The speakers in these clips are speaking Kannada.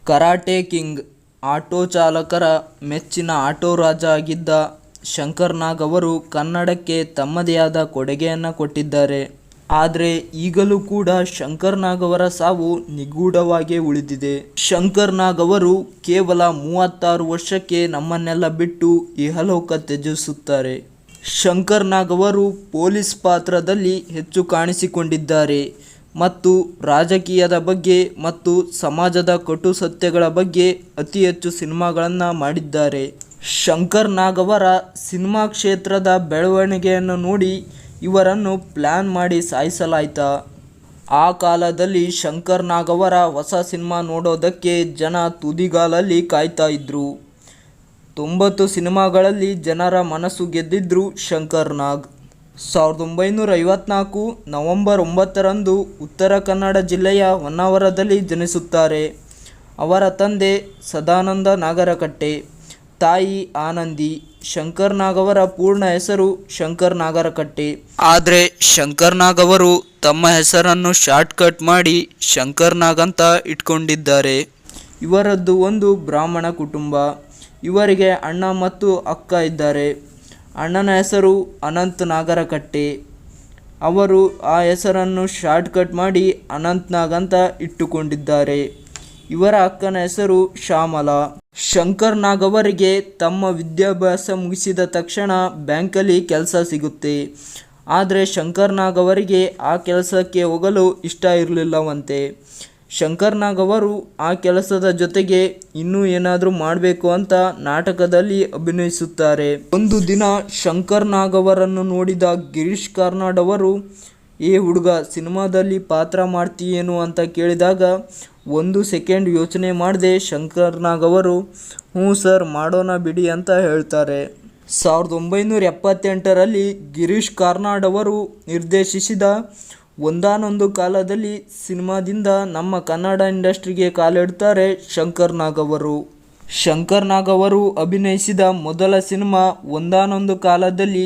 ಕರಾಟೆ ಕಿಂಗ್, ಆಟೋ ಚಾಲಕರ ಮೆಚ್ಚಿನ ಆಟೋ ರಾಜ ಆಗಿದ್ದ ಶಂಕರ್ ನಾಗ್ ಅವರು ಕನ್ನಡಕ್ಕೆ ತಮ್ಮದೇ ಆದ ಕೊಡುಗೆಯನ್ನು ಕೊಟ್ಟಿದ್ದಾರೆ. ಆದರೆ ಈಗಲೂ ಕೂಡ ಶಂಕರ್ ನಾಗ್ ಅವರ ಸಾವು ನಿಗೂಢವಾಗಿಯೇ ಉಳಿದಿದೆ. ಶಂಕರ್ ನಾಗ್ ಅವರು ಕೇವಲ 36 ವರ್ಷಕ್ಕೆ ನಮ್ಮನ್ನೆಲ್ಲ ಬಿಟ್ಟು ಇಹಲೋಕ ತ್ಯಜಿಸುತ್ತಾರೆ. ಶಂಕರ್ ನಾಗ್ ಅವರು ಪೊಲೀಸ್ ಪಾತ್ರದಲ್ಲಿ ಹೆಚ್ಚು ಕಾಣಿಸಿಕೊಂಡಿದ್ದಾರೆ ಮತ್ತು ರಾಜಕೀಯದ ಬಗ್ಗೆ ಮತ್ತು ಸಮಾಜದ ಕಟು ಸತ್ಯಗಳ ಬಗ್ಗೆ ಅತಿ ಹೆಚ್ಚು ಸಿನಿಮಾಗಳನ್ನು ಮಾಡಿದ್ದಾರೆ. ಶಂಕರ್ ನಾಗ್ ಅವರ ಸಿನಿಮಾ ಕ್ಷೇತ್ರದ ಬೆಳವಣಿಗೆಯನ್ನು ನೋಡಿ ಇವರನ್ನು ಪ್ಲ್ಯಾನ್ ಮಾಡಿ ಸಾಯಿಸಲಾಯಿತಾ? ಆ ಕಾಲದಲ್ಲಿ ಶಂಕರ್ ನಾಗ್ ಅವರ ಹೊಸ ಸಿನಿಮಾ ನೋಡೋದಕ್ಕೆ ಜನ ತುದಿಗಾಲಲ್ಲಿ ಕಾಯ್ತಾ ಇದ್ರು. 90 ಸಿನಿಮಾಗಳಲ್ಲಿ ಜನರ ಮನಸ್ಸು ಗೆದ್ದಿದ್ರು ಶಂಕರ್ ನಾಗ್. 1954 ನವೆಂಬರ್ 9ರಂದು ಉತ್ತರ ಕನ್ನಡ ಜಿಲ್ಲೆಯ ಹೊನ್ನಾವರದಲ್ಲಿ ಜನಿಸುತ್ತಾರೆ. ಅವರ ತಂದೆ ಸದಾನಂದ ನಾಗರಕಟ್ಟೆ, ತಾಯಿ ಆನಂದಿ. ಶಂಕರ್ ನಾಗ್ ಅವರ ಪೂರ್ಣ ಹೆಸರು ಶಂಕರ್ ನಾಗರಕಟ್ಟೆ. ಆದರೆ ಶಂಕರ್ ನಾಗ್ ಅವರು ತಮ್ಮ ಹೆಸರನ್ನು ಶಾರ್ಟ್ಕಟ್ ಮಾಡಿ ಶಂಕರ್ ನಾಗ್ ಅಂತ ಇಟ್ಕೊಂಡಿದ್ದಾರೆ. ಇವರದ್ದು ಒಂದು ಬ್ರಾಹ್ಮಣ ಕುಟುಂಬ. ಇವರಿಗೆ ಅಣ್ಣ ಮತ್ತು ಅಕ್ಕ ಇದ್ದಾರೆ. ಅಣ್ಣನ ಹೆಸರು ಅನಂತ್ ನಾಗರಕಟ್ಟೆ. ಅವರು ಆ ಹೆಸರನ್ನು ಶಾರ್ಟ್ಕಟ್ ಮಾಡಿ ಅನಂತ್ ನಾಗ್ ಅಂತ ಇಟ್ಟುಕೊಂಡಿದ್ದಾರೆ. ಇವರ ಅಕ್ಕನ ಹೆಸರು ಶ್ಯಾಮಲಾ. ಶಂಕರ್ ನಾಗ್ ಅವರಿಗೆ ತಮ್ಮ ವಿದ್ಯಾಭ್ಯಾಸ ಮುಗಿಸಿದ ತಕ್ಷಣ ಬ್ಯಾಂಕಲ್ಲಿ ಕೆಲಸ ಸಿಗುತ್ತೆ. ಆದರೆ ಶಂಕರ್ ನಾಗ್ ಅವರಿಗೆ ಆ ಕೆಲಸಕ್ಕೆ ಹೋಗಲು ಇಷ್ಟ ಇರಲಿಲ್ಲವಂತೆ. ಶಂಕರ್ ನಾಗ್ ಅವರು ಆ ಕೆಲಸದ ಜೊತೆಗೆ ಇನ್ನೂ ಏನಾದರೂ ಮಾಡಬೇಕು ಅಂತ ನಾಟಕದಲ್ಲಿ ಅಭಿನಯಿಸುತ್ತಾರೆ. ಒಂದು ದಿನ ಶಂಕರ್ ನಾಗ್ ಅವರನ್ನು ನೋಡಿದ ಗಿರೀಶ್ ಕಾರ್ನಾಡ್ ಅವರು, ಏ ಹುಡುಗ, ಸಿನಿಮಾದಲ್ಲಿ ಪಾತ್ರ ಮಾಡ್ತೀಯೇನು ಅಂತ ಕೇಳಿದಾಗ 1 ಸೆಕೆಂಡ್ ಯೋಚನೆ ಮಾಡದೆ ಶಂಕರ್ ನಾಗ್ ಅವರು ಹ್ಞೂ ಸರ್, ಮಾಡೋಣ ಬಿಡಿ ಅಂತ ಹೇಳ್ತಾರೆ. 1978ರಲ್ಲಿ ಗಿರೀಶ್ ಕಾರ್ನಾಡ್ ಅವರು ನಿರ್ದೇಶಿಸಿದ ಒಂದಾನೊಂದು ಕಾಲದಲ್ಲಿ ಸಿನಿಮಾದಿಂದ ನಮ್ಮ ಕನ್ನಡ ಇಂಡಸ್ಟ್ರಿಗೆ ಕಾಲಿಡ್ತಾರೆ ಶಂಕರ್ ನಾಗ್ ಅವರು. ಶಂಕರ್ ನಾಗ್ ಅವರು ಅಭಿನಯಿಸಿದ ಮೊದಲ ಸಿನಿಮಾ ಒಂದಾನೊಂದು ಕಾಲದಲ್ಲಿ.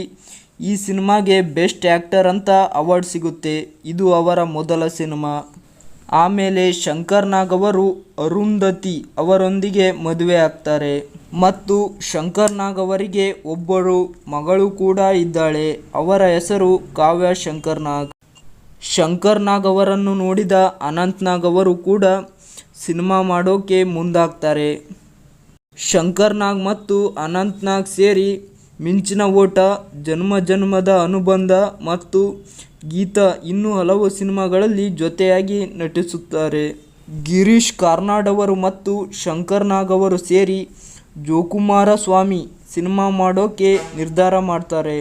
ಈ ಸಿನಿಮಾಗೆ ಬೆಸ್ಟ್ ಆ್ಯಕ್ಟರ್ ಅಂತ ಅವಾರ್ಡ್ ಸಿಗುತ್ತೆ. ಇದು ಅವರ ಮೊದಲ ಸಿನಿಮಾ. ಆಮೇಲೆ ಶಂಕರ್ ನಾಗ್ ಅವರು ಅರುಂಧತಿ ಅವರೊಂದಿಗೆ ಮದುವೆ ಆಗ್ತಾರೆ ಮತ್ತು ಶಂಕರ್ ನಾಗ್ ಅವರಿಗೆ ಒಬ್ಬರು ಮಗಳು ಕೂಡ ಇದ್ದಾಳೆ. ಅವರ ಹೆಸರು ಕಾವ್ಯ ಶಂಕರ್ ನಾಗ್. ಶಂಕರ್ ನಾಗ್ ಅವರನ್ನು ನೋಡಿದ ಅನಂತ್ ನಾಗ್ ಅವರು ಕೂಡ ಸಿನಿಮಾ ಮಾಡೋಕೆ ಮುಂದಾಗ್ತಾರೆ. ಶಂಕರ್ ನಾಗ್ ಮತ್ತು ಅನಂತ್ ನಾಗ್ ಸೇರಿ ಮಿಂಚಿನ ಓಟ, ಜನ್ಮ ಜನ್ಮದ ಅನುಬಂಧ ಮತ್ತು ಗೀತಾ ಇನ್ನೂ ಹಲವು ಸಿನಿಮಾಗಳಲ್ಲಿ ಜೊತೆಯಾಗಿ ನಟಿಸುತ್ತಾರೆ. ಗಿರೀಶ್ ಕಾರ್ನಾಡ್ ಅವರು ಮತ್ತು ಶಂಕರ್ ನಾಗ್ ಅವರು ಸೇರಿ ಜೋಕುಮಾರ ಸ್ವಾಮಿ ಸಿನಿಮಾ ಮಾಡೋಕೆ ನಿರ್ಧಾರ ಮಾಡ್ತಾರೆ.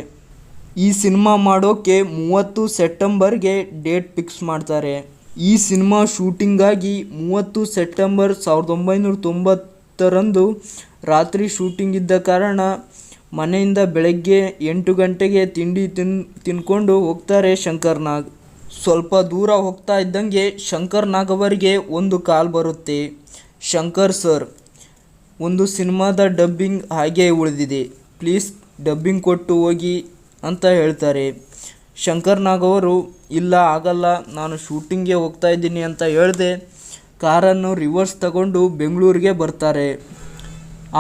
ಈ ಸಿನಿಮಾ ಮಾಡೋಕೆ 30 ಸೆಪ್ಟೆಂಬರ್ಗೆ ಡೇಟ್ ಫಿಕ್ಸ್ ಮಾಡ್ತಾರೆ. ಈ ಸಿನಿಮಾ ಶೂಟಿಂಗಾಗಿ 30 ಸೆಪ್ಟೆಂಬರ್ 1990ರಂದು ರಾತ್ರಿ ಶೂಟಿಂಗ್ ಇದ್ದ ಕಾರಣ ಮನೆಯಿಂದ ಬೆಳಗ್ಗೆ 8 ಗಂಟೆಗೆ ತಿಂಡಿ ತಿನ್ಕೊಂಡು ಹೋಗ್ತಾರೆ ಶಂಕರ್ ನಾಗ್. ಸ್ವಲ್ಪ ದೂರ ಹೋಗ್ತಾ ಇದ್ದಂಗೆ ಶಂಕರ್ ನಾಗ್ ಅವರಿಗೆ ಒಂದು ಕಾಲ್ ಬರುತ್ತೆ. ಶಂಕರ್ ಸರ್, ಒಂದು ಸಿನಿಮಾದ ಡಬ್ಬಿಂಗ್ ಹಾಗೇ ಉಳಿದಿದೆ, ಪ್ಲೀಸ್ ಡಬ್ಬಿಂಗ್ ಕೊಟ್ಟು ಹೋಗಿ ಅಂತ ಹೇಳ್ತಾರೆ. ಶಂಕರ್ ನಾಗ್ ಅವರು ಇಲ್ಲ ಆಗಲ್ಲ, ನಾನು ಶೂಟಿಂಗ್ಗೆ ಹೋಗ್ತಾ ಇದ್ದೀನಿ ಅಂತ ಹೇಳ್ದೆ ಕಾರನ್ನು ರಿವರ್ಸ್ ತಗೊಂಡು ಬೆಂಗಳೂರಿಗೆ ಬರ್ತಾರೆ.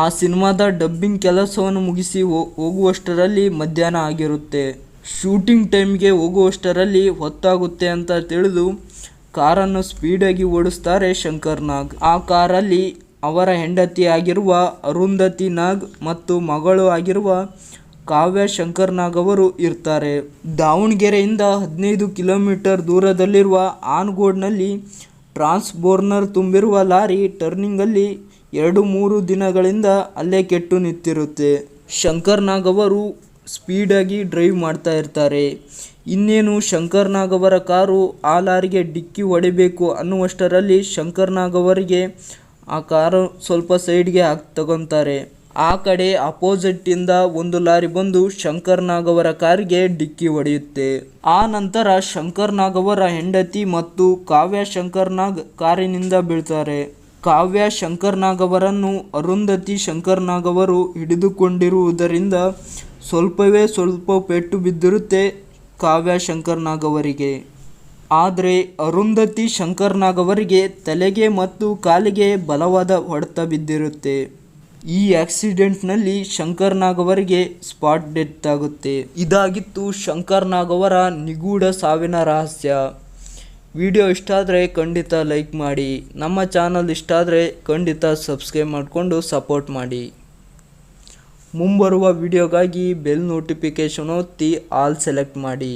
ಆ ಸಿನಿಮಾದ ಡಬ್ಬಿಂಗ್ ಕೆಲಸವನ್ನು ಮುಗಿಸಿ ಹೋಗುವಷ್ಟರಲ್ಲಿ ಮಧ್ಯಾಹ್ನ ಆಗಿರುತ್ತೆ. ಶೂಟಿಂಗ್ ಟೈಮ್ಗೆ ಹೋಗುವಷ್ಟರಲ್ಲಿ ಹೊತ್ತಾಗುತ್ತೆ ಅಂತ ತಿಳಿದು ಕಾರನ್ನು ಸ್ಪೀಡಾಗಿ ಓಡಿಸ್ತಾರೆ ಶಂಕರ್ ನಾಗ್. ಆ ಕಾರಲ್ಲಿ ಅವರ ಹೆಂಡತಿ ಆಗಿರುವ ಅರುಂಧತಿ ನಾಗ್ ಮತ್ತು ಮಗಳು ಆಗಿರುವ ಕಾವ್ಯ ಶಂಕರ್ ನಾಗ್ ಅವರು ಇರ್ತಾರೆ. ದಾವಣಗೆರೆಯಿಂದ 15 ಕಿಲೋಮೀಟರ್ ದೂರದಲ್ಲಿರುವ ಆನಗೋಡ್ನಲ್ಲಿ ಟ್ರಾನ್ಸ್ಫಾರ್ಮರ್ ತುಂಬಿರುವ ಲಾರಿ ಟರ್ನಿಂಗಲ್ಲಿ 2-3 ದಿನಗಳಿಂದ ಅಲ್ಲೇ ಕೆಟ್ಟು ನಿಂತಿರುತ್ತೆ. ಶಂಕರ್ ನಾಗ್ ಅವರು ಸ್ಪೀಡಾಗಿ ಡ್ರೈವ್ ಮಾಡ್ತಾ ಇರ್ತಾರೆ. ಇನ್ನೇನು ಶಂಕರ್ ನಾಗ್ ಅವರ ಕಾರು ಆ ಲಾರಿಗೆ ಡಿಕ್ಕಿ ಹೊಡಿಬೇಕು ಅನ್ನುವಷ್ಟರಲ್ಲಿ ಶಂಕರ್ ನಾಗ್ ಅವರಿಗೆ ಆ ಕಾರು ಸ್ವಲ್ಪ ಸೈಡ್ಗೆ ತಗೊತಾರೆ. ಆ ಕಡೆ ಅಪೋಸಿಟ್ಟಿಂದ ಒಂದು ಲಾರಿ ಬಂದು ಶಂಕರ್ ನಾಗ್ ಅವರ ಕಾರಿಗೆ ಡಿಕ್ಕಿ ಹೊಡೆಯುತ್ತೆ. ಆ ನಂತರ ಶಂಕರ್ ನಾಗ್ ಅವರ ಹೆಂಡತಿ ಮತ್ತು ಕಾವ್ಯ ಶಂಕರ್ ನಾಗ್ ಕಾರಿನಿಂದ ಬೀಳ್ತಾರೆ. ಕಾವ್ಯ ಶಂಕರ್ ನಾಗ್ ಅವರನ್ನು ಅರುಂಧತಿ ಶಂಕರ್ ನಾಗ್ ಅವರು ಹಿಡಿದುಕೊಂಡಿರುವುದರಿಂದ ಸ್ವಲ್ಪ ಪೆಟ್ಟು ಬಿದ್ದಿರುತ್ತೆ ಕಾವ್ಯ ಶಂಕರ್ ನಾಗ್ ಅವರಿಗೆ. ಆದರೆ ಅರುಂಧತಿ ಶಂಕರ್ ನಾಗ್ ಅವರಿಗೆ ತಲೆಗೆ ಮತ್ತು ಕಾಲಿಗೆ ಬಲವಾದ ಹೊಡೆತ ಬಿದ್ದಿರುತ್ತೆ. ಈ ಆಕ್ಸಿಡೆಂಟ್ನಲ್ಲಿ ಶಂಕರ್ ನಾಗ್ ಅವರಿಗೆ ಸ್ಪಾಟ್ ಡೆತ್ ಆಗುತ್ತೆ. ಇದಾಗಿತ್ತು ಶಂಕರ್ ನಾಗ್ ಅವರ ನಿಗೂಢ ಸಾವಿನ ರಹಸ್ಯ. ವಿಡಿಯೋ ಇಷ್ಟ ಆದರೆ ಖಂಡಿತ ಲೈಕ್ ಮಾಡಿ. ನಮ್ಮ ಚಾನಲ್ ಇಷ್ಟ ಆದರೆ ಖಂಡಿತ ಸಬ್ಸ್ಕ್ರೈಬ್ ಮಾಡಿಕೊಂಡು ಸಪೋರ್ಟ್ ಮಾಡಿ. ಮುಂಬರುವ ವಿಡಿಯೋಗಾಗಿ ಬೆಲ್ ನೋಟಿಫಿಕೇಷನ್ ಒತ್ತಿ ಆಲ್ ಸೆಲೆಕ್ಟ್ ಮಾಡಿ.